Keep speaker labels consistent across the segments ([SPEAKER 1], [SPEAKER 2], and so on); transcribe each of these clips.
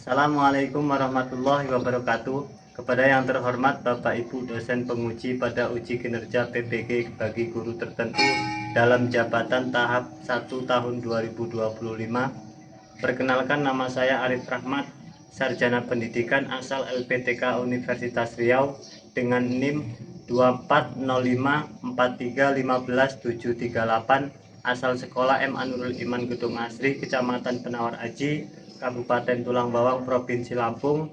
[SPEAKER 1] Assalamualaikum warahmatullahi wabarakatuh. Kepada yang terhormat Bapak Ibu dosen penguji pada uji kinerja PPG bagi guru tertentu dalam jabatan tahap 1 tahun 2025. Perkenalkan, nama saya Arif Rahmat, sarjana pendidikan asal LPTK Universitas Riau dengan NIM 240543153738, asal sekolah M. Anurul Iman Gedung Asri, Kecamatan Penawar Aji, Kabupaten Tulang Bawang, Provinsi Lampung.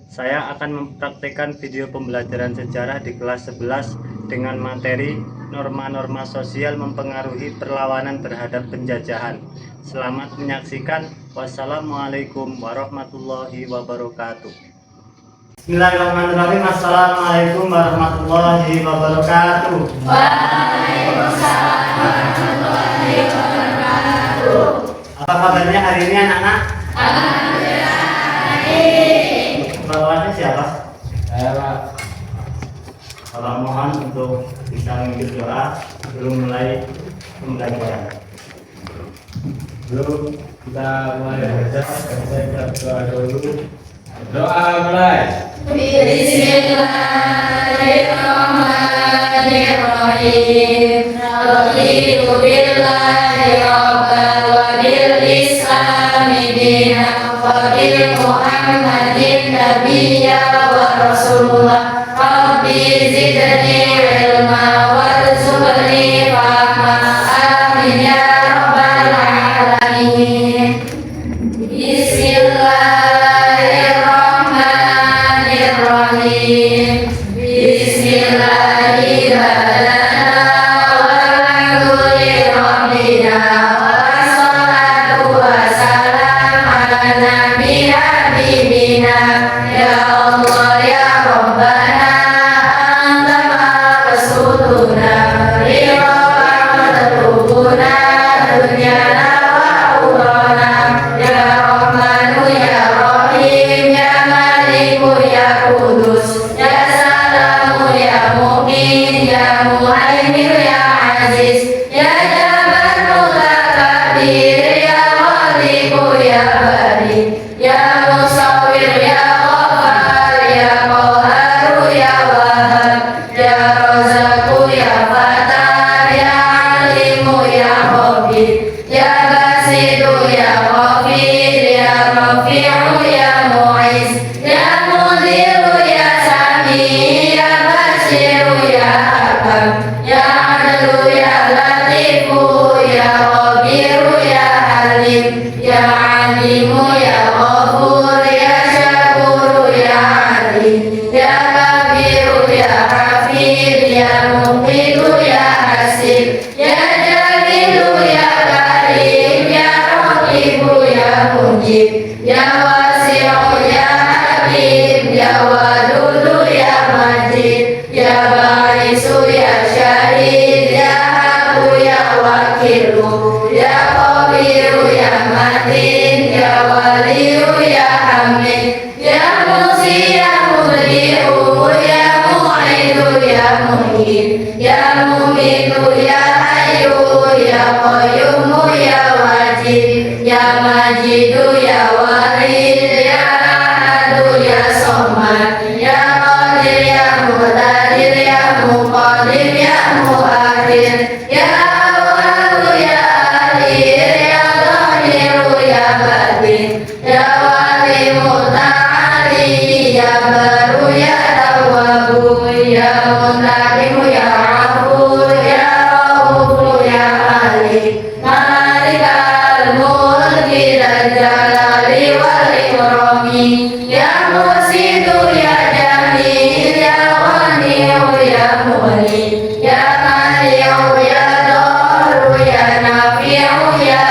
[SPEAKER 1] Saya akan mempraktikkan video pembelajaran sejarah di kelas 11 dengan materi norma-norma sosial mempengaruhi perlawanan terhadap penjajahan. Selamat menyaksikan. Wassalamualaikum warahmatullahi wabarakatuh. Bismillahirrahmanirrahim. Assalamualaikum warahmatullahi wabarakatuh.
[SPEAKER 2] Waalaikumsalam warahmatullahi wabarakatuh.
[SPEAKER 1] Apa kabarnya hari ini anak-anak?
[SPEAKER 2] Alhamdulillah baik.
[SPEAKER 1] Bawahnya siapa?
[SPEAKER 3] Saya Pak.
[SPEAKER 1] Bapak mohon untuk bisa memimpin doa sebelum mulai pembelajaran.
[SPEAKER 3] Sebelum kita mulai belajar, kita berdoa dulu. Doa mulai.
[SPEAKER 2] Bismillahirrahmanirrahim. Raditu billahi rabban wa bil islami dinan wa bil Muhammadin nabiyya wa rasulullah. Rabbi zidni ilma warzuqni fahma. Amin ya rabbal alamin. Bismillahirrahmanirrahim. Bismillahirrahmanirrahim. Wassalatu wassalam ala nabi habibina. Ya Allah ya Rabbana anta maqsuduna rida matlubuna dunyana wa ukhra. Ya Rahmanu ya Rahim ya Maliku ya Kudus ya Salamu ya Mu'min ya Muhaimin ya Aziz ya Jabbar Kabir ya Khaliqu ya Bari ya Musawwir ya Ghaffar ya Qahharu ya Wahhab ya Razzaqu ya Fattar ya Alimu ya Khabir ya Basitu ya Ghafir ya Rafi'u ya Mu'iz ya Mudhiru ya Sami ya Bashiru ya Hakam ya Adlu ya Latifu ya Khabiru ya Halim ya Alimu ya Ghafur ya Syakuru ya Alim ya Kabiru ya Hafid ya Muqitu ya Hasib ya Jalilu ya Karim ya Raqibu ya Mujib ya Wasi'u ya Habib ya Wadudu ya Majid ya Ba'isu ya Syahid ya Haku ya Wakilu ya Qabiru ya Matin ya Waliyu ya Hamid ya Musi ya Mudri'u ya Mu'idu ya Muhid ya Mumitu ya Hayyu ya Qayyumu ya Wajid ya Majidu ya Warid ya Ahadu ya Somad ya Qadir ya Muqtadir ya Muqaddim ya Muakhir ya Awwalu ya Akhir ya Zahiru ya Batin ya Wali Muta'ali ya Baru ya Tawwabu ya Muntaqimu ya Ghafur ya Raufu ya Malik Malikal Mulki dzal jalali wal ikrami ya Musidu ya Jamil ya Ghaniyu ya Mughni ya Mani'u ya Darru ya Nafi'u ya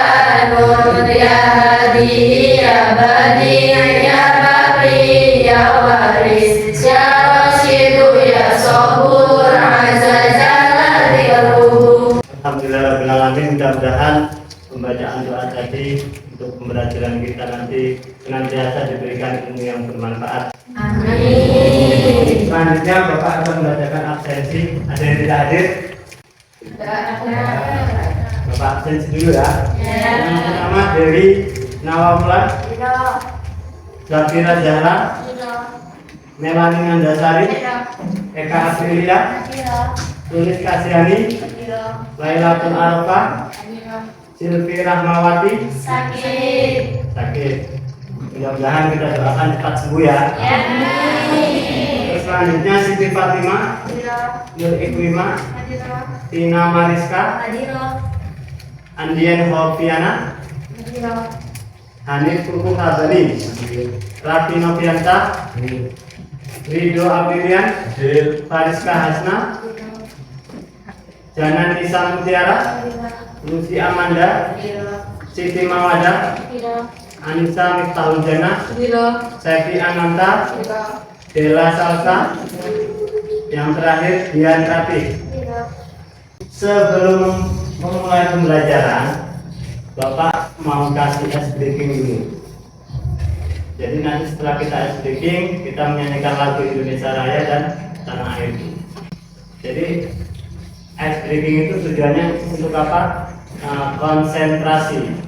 [SPEAKER 2] Nur ya Hadi ya Badi ya Baqi ya Waris ya Rashidu ya Sabur azza jalla dzikruhu.
[SPEAKER 1] Alhamdulillahirrahmanirrahim. Mudah-mudahan pembacaan doa tadi untuk pembelajaran kita nanti senantiasa diberikan ilmu yang bermanfaat.
[SPEAKER 2] Amin.
[SPEAKER 1] Selanjutnya Bapak akan membacakan absensi. Ada yang tidak hadir?
[SPEAKER 2] Tidak ada.
[SPEAKER 1] Bapak absensi dulu ya.
[SPEAKER 2] Ya.
[SPEAKER 1] Yang pertama dari Nawamula. Zafira Zahra,
[SPEAKER 2] Hadirah.
[SPEAKER 1] Melani Nandasari,
[SPEAKER 2] Hadirah.
[SPEAKER 1] Eka Aprilia,
[SPEAKER 2] Hadirah.
[SPEAKER 1] Tulis Kasiani,
[SPEAKER 2] Hadirah.
[SPEAKER 1] Lailatul Arafah,
[SPEAKER 2] Hadirah.
[SPEAKER 1] Silvi Rahmawati,
[SPEAKER 2] Sakit.
[SPEAKER 1] sakit. Mudah-mudahan kita doakan cepat sembuh ya. Terus selanjutnya Siti Fatimah,
[SPEAKER 2] Hadirah.
[SPEAKER 1] Nur Ikwima,
[SPEAKER 2] Hadirah.
[SPEAKER 1] Tina Mariska,
[SPEAKER 2] Hadirah.
[SPEAKER 1] Andien Hofiana,
[SPEAKER 2] Hadirah.
[SPEAKER 1] Hanif Kuku Habani, Rati Novianta, Rido Abrilian, Fariska Hasna, Janan Nisa Mutiara,
[SPEAKER 2] Hadirah.
[SPEAKER 1] Lucy Amanda,
[SPEAKER 2] Hadirah.
[SPEAKER 1] Siti Mawada,
[SPEAKER 2] Hadirah.
[SPEAKER 1] Anissa Miftahul Jannah,
[SPEAKER 2] Hadirah.
[SPEAKER 1] Sefi Ananta,
[SPEAKER 2] Hadirah.
[SPEAKER 1] Dela Salsa, yang terakhir Dian Rati.
[SPEAKER 2] Hadirah.
[SPEAKER 1] Sebelum memulai pembelajaran, Bapak mau kasih ice breaking dulu. Jadi nanti setelah kita ice breaking, kita menyanyikan lagu Indonesia Raya dan Tanah Air. Jadi ice breaking itu tujuannya untuk apa? Konsentrasi.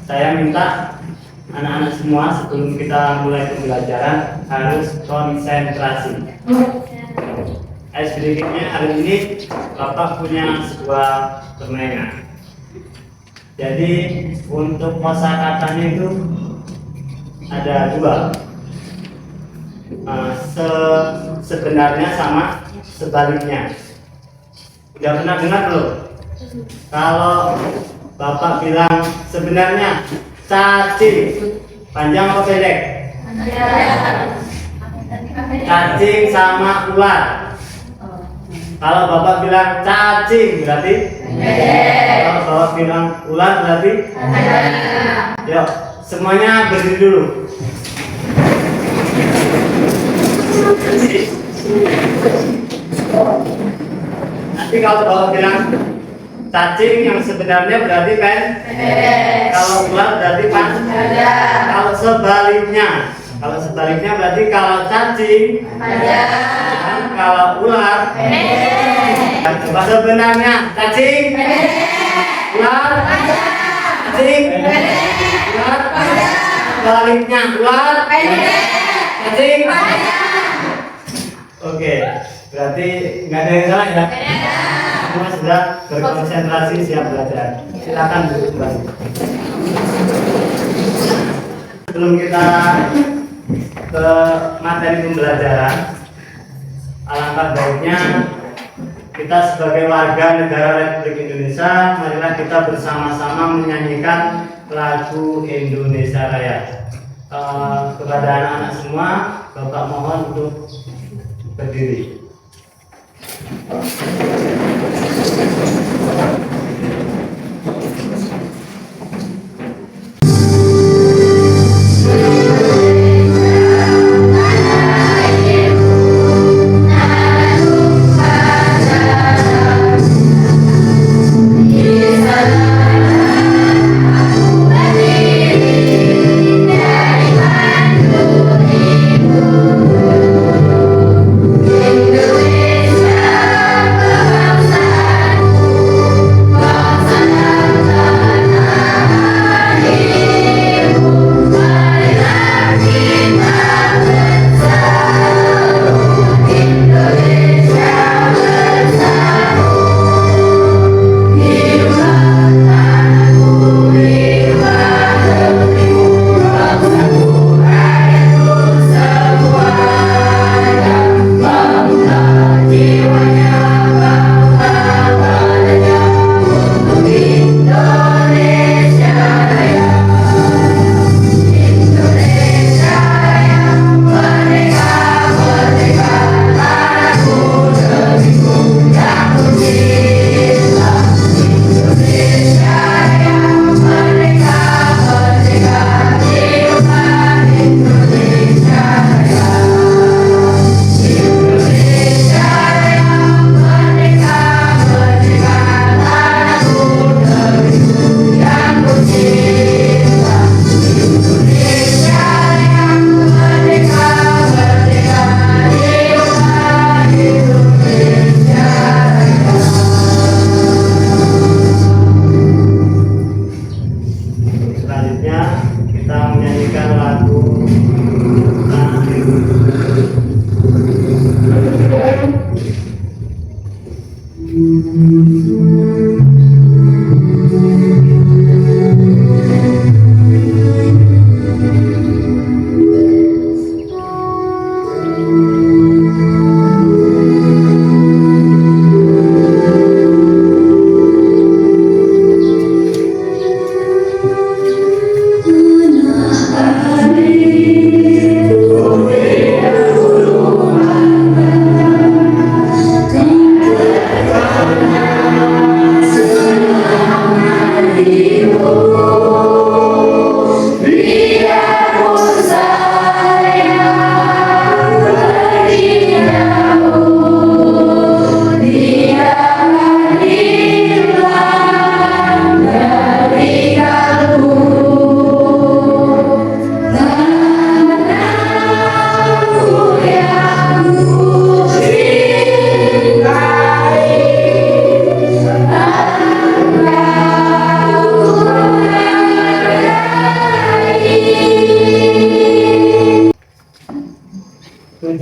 [SPEAKER 1] Saya minta anak-anak semua sebelum kita mulai pembelajaran harus konsentrasi. Ice breakingnya hari ini Bapak punya sebuah permainan. Jadi untuk kosakatanya itu ada dua. Sebenarnya sama sebaliknya. Udah pernah dengar belum? Kalau Bapak bilang sebenarnya cacing, panjang apa pendek? Cacing sama ular. Kalau Bapak bilang cacing berarti kalau Bapak bilang ular berarti yuk semuanya berdiri dulu. Nanti kalau Bapak bilang cacing yang sebenarnya berarti kalau ular berarti kalau sebaliknya berarti kalau cacing kalau ular coba sebenarnya cacing ular cacing ular sebaliknya ular cacing. Oke, berarti nggak ada yang salah ya. Semua sudah berkonsentrasi siap belajar. Silakan duduk kembali. Sebelum kita ke materi pembelajaran, alangkah baiknya kita sebagai warga negara Republik Indonesia, marilah kita bersama-sama menyanyikan lagu Indonesia Raya. Kepada anak-anak semua, Bapak mohon untuk berdiri.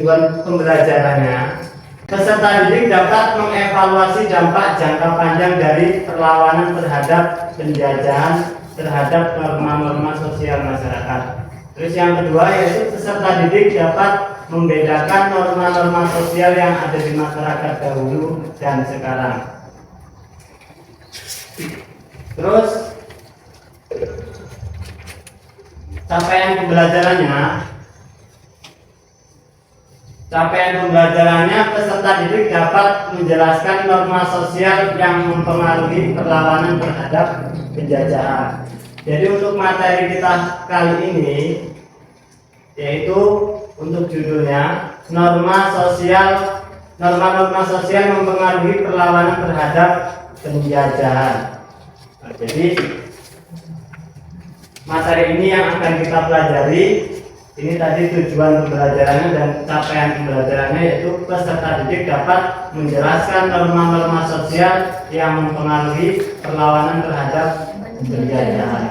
[SPEAKER 1] tujuan pembelajarannya, peserta didik dapat mengevaluasi dampak jangka panjang dari perlawanan terhadap penjajahan terhadap norma-norma sosial masyarakat. Terus yang kedua yaitu peserta didik dapat membedakan norma-norma sosial yang ada di masyarakat dahulu dan sekarang. Terus capaian pembelajarannya peserta didik dapat menjelaskan norma sosial yang mempengaruhi perlawanan terhadap penjajahan. Jadi untuk materi kita kali ini yaitu untuk judulnya norma-norma sosial mempengaruhi perlawanan terhadap penjajahan. Nah, jadi materi ini yang akan kita pelajari. Ini tadi tujuan pembelajarannya dan capaian pembelajarannya yaitu peserta didik dapat menjelaskan norma-norma sosial yang mempengaruhi perlawanan terhadap penjajahan.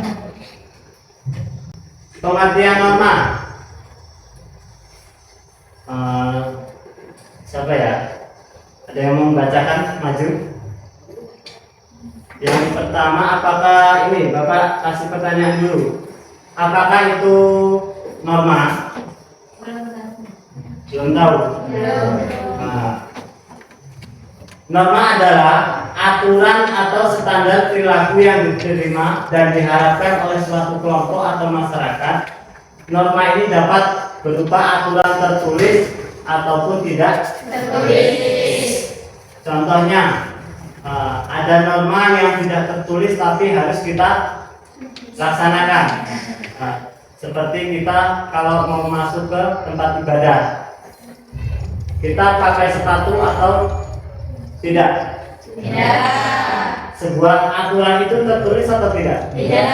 [SPEAKER 1] Pengertian norma. Siapa ya? Ada yang mau membacakan? Maju. Yang pertama, apakah ini Bapak kasih pertanyaan dulu? Apakah itu norma? Belum tahu. Nah, norma adalah aturan atau standar perilaku yang diterima dan diharapkan oleh suatu kelompok atau masyarakat. Norma ini dapat berupa aturan tertulis ataupun tidak tertulis. Contohnya, ada norma yang tidak tertulis tapi harus kita laksanakan. Nah, seperti kita kalau mau masuk ke tempat ibadah, kita pakai sepatu atau tidak?
[SPEAKER 2] Tidak.
[SPEAKER 1] Sebuah aturan itu tertulis atau tidak?
[SPEAKER 2] Tidak.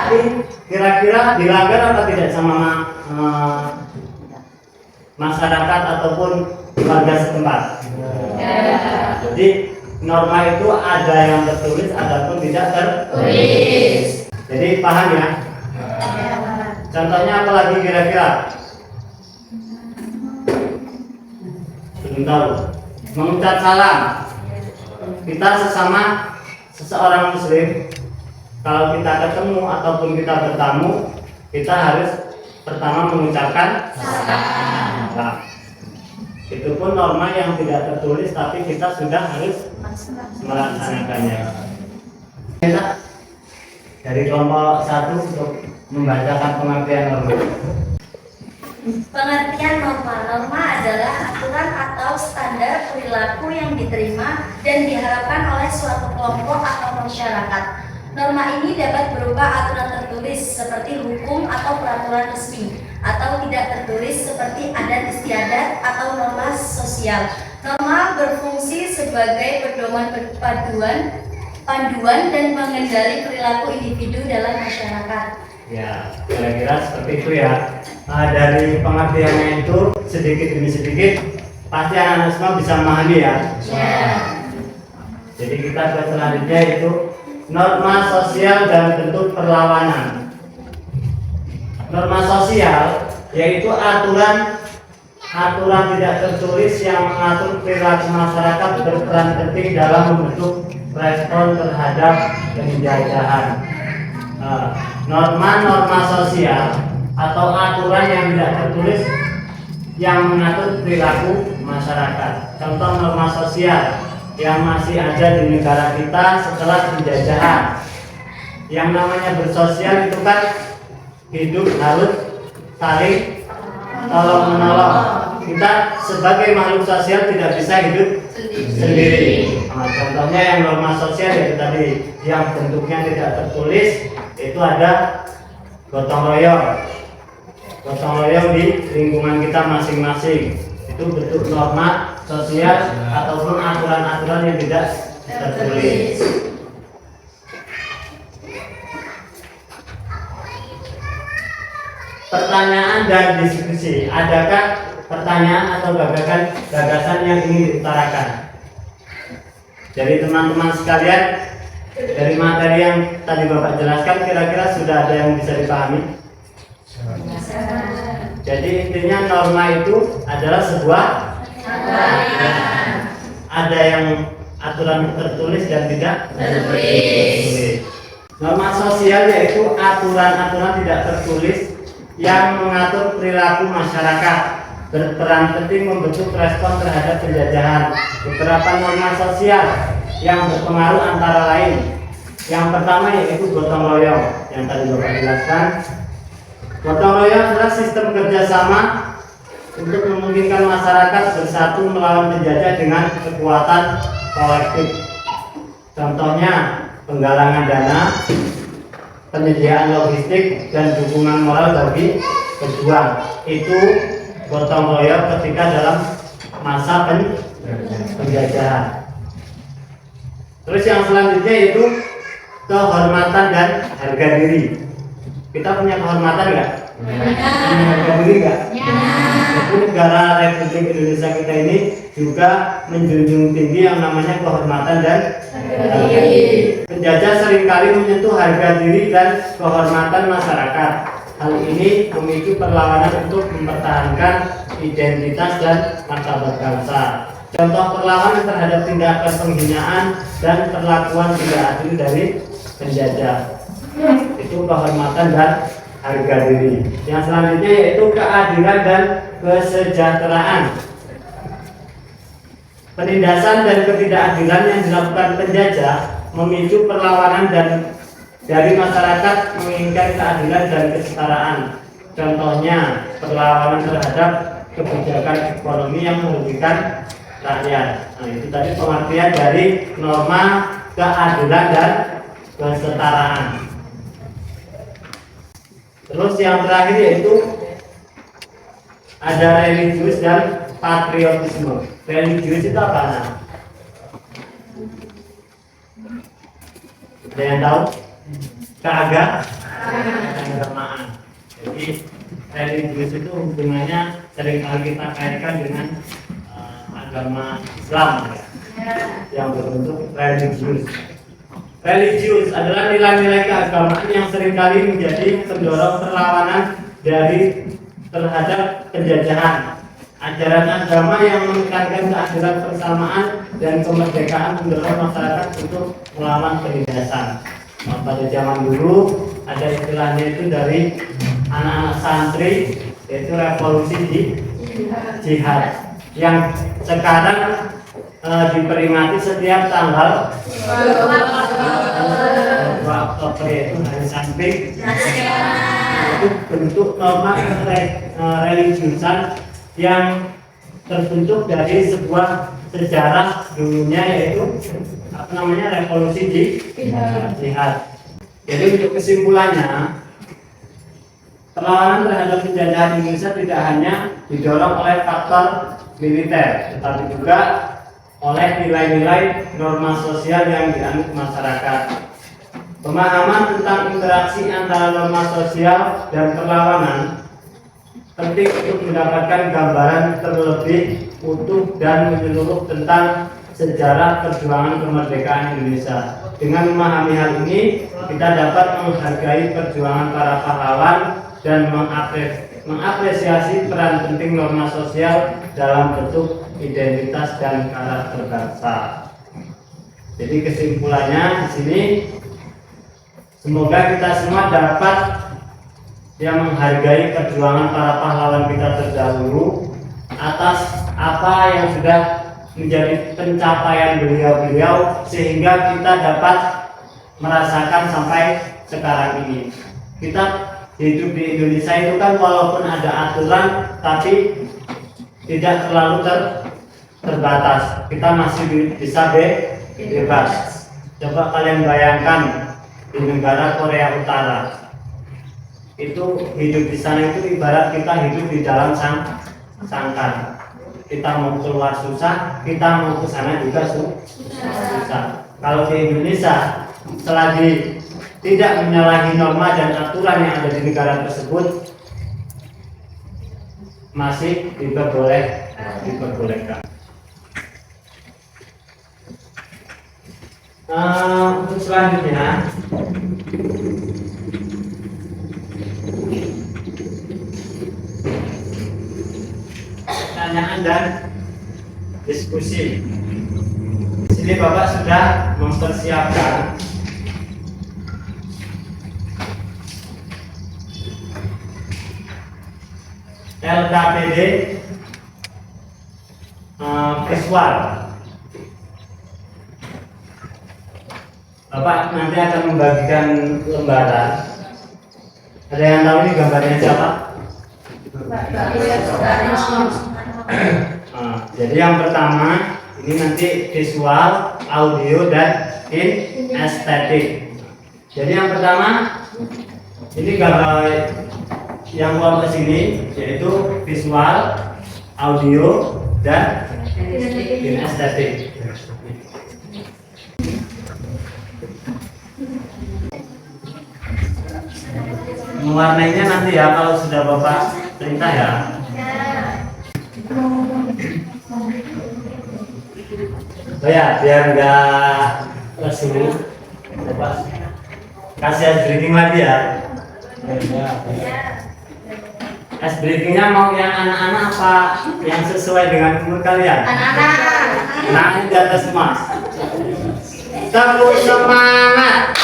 [SPEAKER 1] Tapi kira-kira dilanggar atau tidak sama masyarakat ataupun warga setempat? Jadi norma itu ada yang tertulis, ada pun tidak tertulis. Jadi paham ya? Contohnya apa lagi kira-kira? Belum tahu. Mengucap salam. Kita sesama seseorang muslim, kalau kita ketemu ataupun kita bertamu, kita harus pertama mengucapkan salam. Itu pun norma yang tidak tertulis tapi kita sudah harus melaksanakannya. Dari kelompok 1 untuk membacakan pengertian norma.
[SPEAKER 2] Pengertian norma adalah aturan atau standar perilaku yang diterima dan diharapkan oleh suatu kelompok atau masyarakat. Norma ini dapat berupa aturan tertulis seperti hukum atau peraturan resmi, atau tidak tertulis seperti adat istiadat atau norma sosial. Norma berfungsi sebagai pedoman panduan dan pengendali perilaku individu dalam masyarakat.
[SPEAKER 1] Ya, kira-kira seperti itu ya. Dari pengertiannya itu sedikit demi sedikit pasti anak-anak semua bisa memahami ya. Jadi kita ke selanjutnya itu norma sosial dan bentuk perlawanan. Norma sosial yaitu aturan tidak tertulis yang mengatur perilaku masyarakat berperan penting dalam membentuk respon terhadap penjajahan. Norma-norma sosial atau aturan yang tidak tertulis yang mengatur perilaku masyarakat. Contoh norma sosial yang masih ada di negara kita setelah penjajahan. Yang namanya bersosial itu kan hidup harus saling tolong menolong. Kita sebagai makhluk sosial tidak bisa hidup sendiri. Contohnya yang norma sosial yaitu tadi yang bentuknya tidak tertulis, itu ada gotong royong di lingkungan kita masing-masing. Itu bentuk norma sosial ataupun aturan-aturan yang tidak tertulis. Pertanyaan dan diskusi. Adakah pertanyaan atau gagasan yang ingin diutarakan? Jadi teman-teman sekalian, dari materi yang tadi Bapak jelaskan, kira-kira sudah ada yang bisa dipahami? Jadi intinya norma itu adalah sebuah aturan. Ada yang aturan tertulis dan tidak tertulis. Norma sosial yaitu aturan-aturan tidak tertulis yang mengatur perilaku masyarakat, berperan penting membentuk respon terhadap penjajahan. Beberapa norma sosial yang berpengaruh antara lain, yang pertama yaitu gotong royong yang tadi Bapak jelaskan. Gotong royong adalah sistem kerjasama untuk memungkinkan masyarakat bersatu melawan penjajah dengan kekuatan kolektif. Contohnya penggalangan dana, penyediaan logistik, dan dukungan moral bagi pejuang. Itu gotong royong ketika dalam masa penjajahan. Terus yang selanjutnya itu kehormatan dan harga diri. Kita punya kehormatan nggak? Punya harga diri nggak? Jadi negara Republik Indonesia kita ini juga menjunjung tinggi yang namanya kehormatan dan harga diri. Penjajah seringkali menyentuh harga diri dan kehormatan masyarakat. Hal ini memicu perlawanan untuk mempertahankan identitas dan martabat bangsa. Contoh perlawanan terhadap tindakan penghinaan dan perlakuan tidak adil dari penjajah itu kehormatan dan harga diri. Yang selanjutnya yaitu keadilan dan kesejahteraan. Penindasan dan ketidakadilan yang dilakukan penjajah memicu perlawanan dan dari masyarakat menginginkan keadilan dan kesetaraan. Contohnya perlawanan terhadap kebijakan ekonomi yang merugikan rakyat. Nah, itu tadi pengertian dari norma keadilan dan kesetaraan. Terus yang terakhir yaitu ada religius dan patriotisme. Religius itu apa? Nah, ada yang tahu? Keagamaan. Jadi religius itu hubungannya seringkali kita kaitkan dengan agama Islam yang berbentuk religius. Religius adalah nilai-nilai keagamaan yang seringkali menjadi pendorong perlawanan terhadap penjajahan. Ajaran agama yang menekankan keadilan, persamaan, dan kemerdekaan mendorong masyarakat untuk melawan penindasan. Nah, pada zaman dulu ada istilahnya itu dari anak-anak santri, yaitu revolusi jihad, yang sekarang diperingati setiap tanggal 2 Oktober, yaitu hari santri. Itu bentuk norma religiusan yang terbentuk dari sebuah sejarah dulunya, yaitu revolusi jihad. Jadi untuk kesimpulannya, perlawanan terhadap penjajahan Indonesia tidak hanya didorong oleh faktor militer, tetapi juga oleh nilai-nilai norma sosial yang dianut masyarakat. Pemahaman tentang interaksi antara norma sosial dan perlawanan penting untuk mendapatkan gambaran terlebih utuh dan menyeluruh tentang sejarah perjuangan kemerdekaan Indonesia. Dengan memahami hal ini, kita dapat menghargai perjuangan para pahlawan dan mengapresiasi peran penting norma sosial dalam bentuk identitas dan karakter bangsa. Jadi kesimpulannya di sini, semoga kita semua dapat yang menghargai perjuangan para pahlawan kita terdahulu atas apa yang sudah menjadi pencapaian beliau-beliau, sehingga kita dapat merasakan sampai sekarang ini. Kita hidup di Indonesia itu kan walaupun ada aturan, tapi tidak terlalu terbatas. Kita masih bisa bebas. Coba kalian bayangkan di negara Korea Utara, itu hidup di sana itu ibarat kita hidup di dalam sangkar. Kita mau keluar susah, kita mau ke sana juga susah. Kalau di Indonesia, selagi tidak menyalahi norma dan aturan yang ada di negara tersebut, masih diperbolehkan. Untuk selanjutnya, pertanyaan dan diskusi. Di sini Bapak sudah mempersiapkan LKPD visual. Bapak nanti akan membagikan lembaran. Ada yang tahu ini gambarnya siapa? Jadi yang pertama ini nanti visual, audio, dan estetik. Jadi yang pertama ini gambar yang kelompok sini yaitu visual, audio, dan estetik. Mewarnainya nanti ya kalau sudah Bapak perintah ya. Oh ya, biar nggak lesu, Bapak kasih ice breaking lagi ya. Ice breakingnya mau yang anak-anak apa yang sesuai dengan umur kalian?
[SPEAKER 2] Anak-anak.
[SPEAKER 1] Anak di atas semua. Tepuk semangat.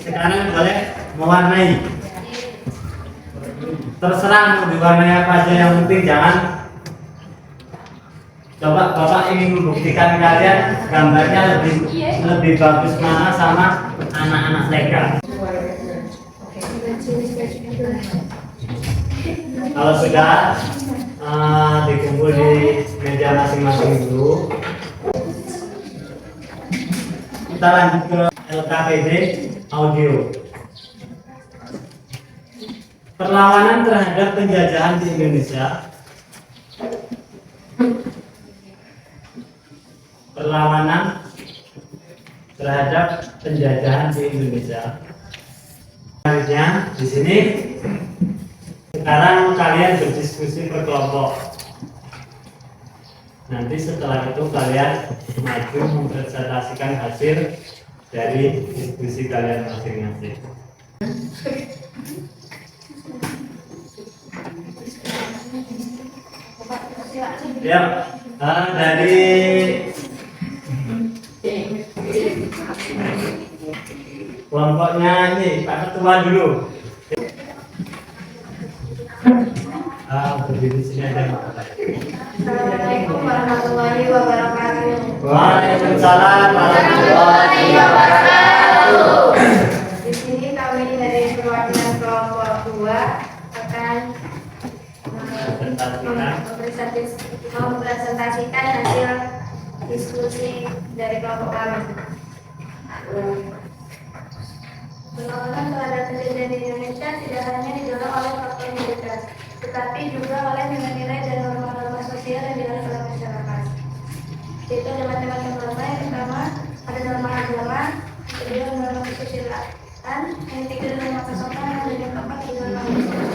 [SPEAKER 1] Sekarang boleh mewarnai. Terserah mau diwarnai apa aja, yang penting jangan. Coba Bapak ingin membuktikan kalian gambarnya lebih bagus mana sama anak-anak TK. Kalau sudah dikumpul di meja masing-masing dulu, kita lanjut ke LKPD audio. Perlawanan terhadap penjajahan di Indonesia. Perlawanan terhadap penjajahan di Indonesia. Selanjutnya di sini sekarang kalian berdiskusi per kelompok. Nanti setelah itu kalian maju mempresentasikan hasil dari diskusi kalian masing-masing. Ya, dari kelompoknya ini Pak Ketua dulu. Berdiri sini aja.
[SPEAKER 2] Assalamualaikum warahmatullahi wabarakatuh.
[SPEAKER 1] Waalaikumsalam warahmatullahi wabarakatuh.
[SPEAKER 2] Di sini kami dari perwakilan kelompok 2 akan mempresentasikan hasil diskusi dari kelompok kami. Penolakan terhadap penjajahan di Indonesia tidak hanya didorong oleh faktor militer, tetapi juga oleh nilai-nilai dan norma-norma sosial yang dianut oleh masyarakat. Yaitu ada macam-macam norma. Yang pertama ada norma agama, kedua norma kesusilaan, yang ketiga norma kesopanan, dan yang keempat ada norma sosial.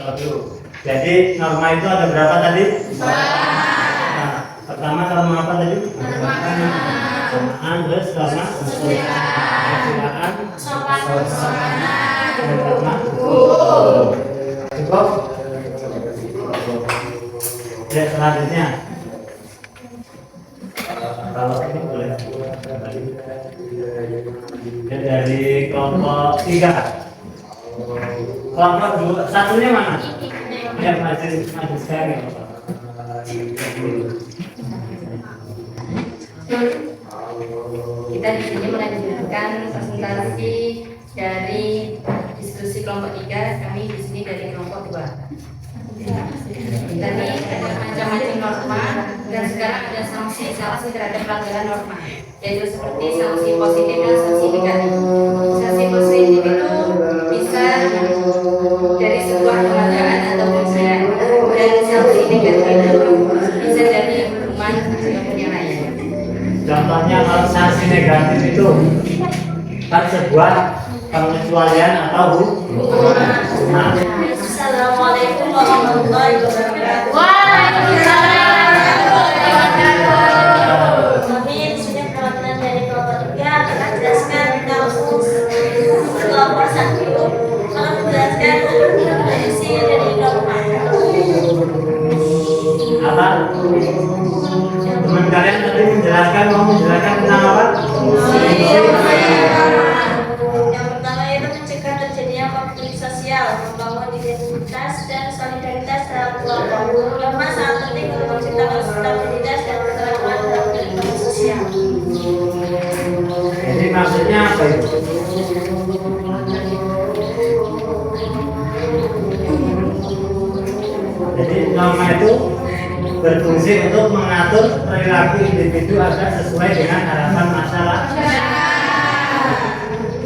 [SPEAKER 1] Satu. Jadi norma itu ada berapa tadi? Nah, pertama norma apa tadi? Kesopanan, terus norma kesusilaan,
[SPEAKER 2] Sopan,
[SPEAKER 1] dan norma hukum. Cukup? Ya, selanjutnya kalau ini boleh ya, dari kelompok 3. Kelompok 2, satunya mana? Ya, majelis sekali.
[SPEAKER 2] Kita di sini melanjutkan presentasi dari diskusi kelompok 3. Kami di sini dari kelompok 2. Tadi ada macam-macam norma dan sekarang ada sanksi terhadap pelanggaran norma, yaitu seperti sanksi positif dan sanksi negatif. Sanksi positif itu bisa dari sebuah penghargaan atau pujian, dan sanksi negatif itu bisa dari hukuman atau penyerahan.
[SPEAKER 1] Contohnya kalau sanksi negatif itu kan sebuah pengecualian atau hukuman.
[SPEAKER 2] Assalamualaikum warahmatullahi wabarakatuh. Waalaikumsalam warahmatullahi wabarakatuh.
[SPEAKER 1] kalian tadi mau menjelaskan tentang apa?
[SPEAKER 2] Yang pertama itu mencegah terjadinya konflik sosial, membangun identitas dan solidaritas dalam kelompok. Norma sangat penting untuk menciptakan stabilitas dan keteraturan dalam kehidupan sosial.
[SPEAKER 1] Jadi maksudnya apa itu? Jadi norma itu berfungsi untuk mengatur perilaku individu agar sesuai dengan harapan masyarakat.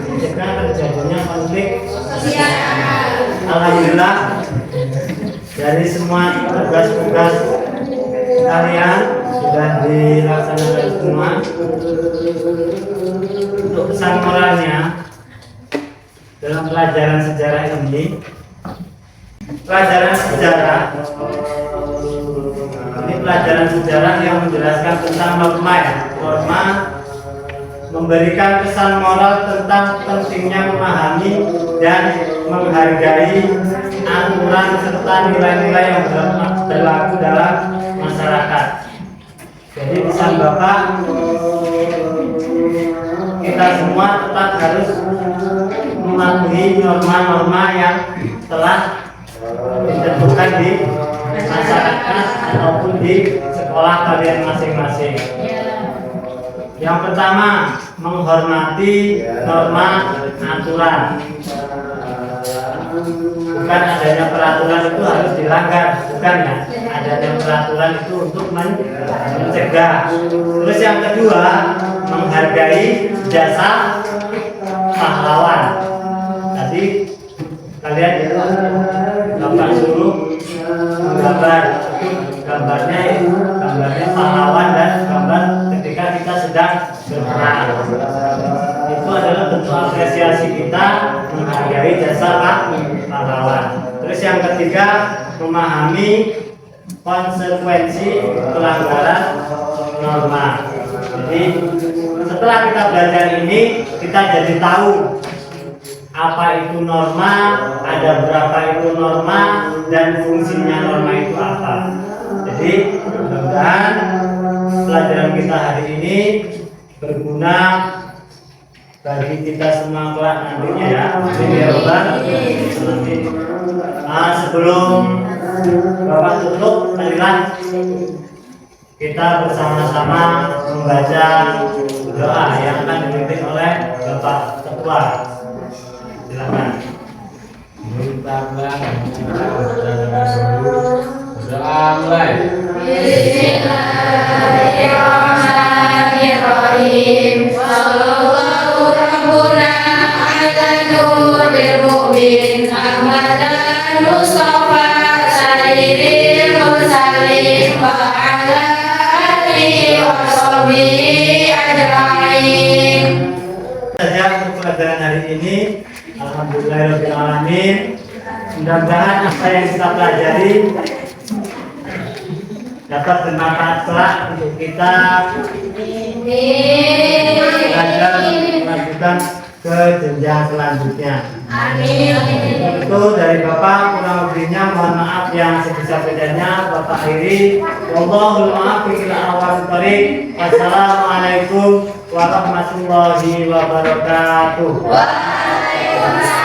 [SPEAKER 1] Mencegah terjadinya konflik sosial. Alhamdulillah dari semua tugas-tugas kalian sudah dilaksanakan semua. Untuk pesan moralnya dalam pelajaran sejarah ini, pelajaran sejarah ini pelajaran sejarah yang menjelaskan tentang norma ya. Norma memberikan pesan moral tentang pentingnya memahami dan menghargai aturan serta nilai-nilai yang berlaku dalam masyarakat. Jadi pesan Bapak, kita semua tetap harus mematuhi norma-norma yang telah ditentukan di masyarakat ataupun di sekolah kalian masing-masing. Yang pertama, menghormati norma aturan. Bukan adanya peraturan itu harus dilanggar, bukan ya. Adanya peraturan itu untuk mencegah. Terus yang kedua, menghargai jasa pahlawan. Tadi kalian itu Bapak suruh menggambar, gambarnya pahlawan dan gambar ketika kita sedang berperang. Itu adalah bentuk apresiasi kita menghargai jasa pahlawan. Terus yang ketiga, memahami konsekuensi pelanggaran norma. Jadi setelah kita belajar ini, kita jadi tahu apa itu norma, ada berapa itu norma, dan fungsinya norma itu apa. Jadi mudah-mudahan pelajaran kita hari ini berguna bagi kita semua kelak nantinya ya. Nah, sebelum Bapak tutup, marilah kita bersama-sama membaca doa yang akan dipimpin oleh Bapak Ketua. Silakan.
[SPEAKER 3] Doa mulai.
[SPEAKER 4] Bismillahirrahmanirrahim. Sallallahu rabbuna ala nuril mu'min Ahmadan Mustafa sayyidil mursalin wa ala alihi wa sahbihi ajma'in.
[SPEAKER 1] Saja untuk pelajaran hari ini, alhamdulillahirobbilalamin. Mudah-mudahan apa yang kita pelajari dapat bermanfaat kelak untuk kita belajar melanjutkan ke jenjang selanjutnya.
[SPEAKER 4] Amin.
[SPEAKER 1] Itu dari Bapak, kurang lebihnya mohon maaf yang sebesar-besarnya Bapak akhiri. Wallahul muwaffiq ila aqwamit thoriq. Wassalamualaikum warahmatullahi wabarakatuh.
[SPEAKER 4] Waalaikumsalam.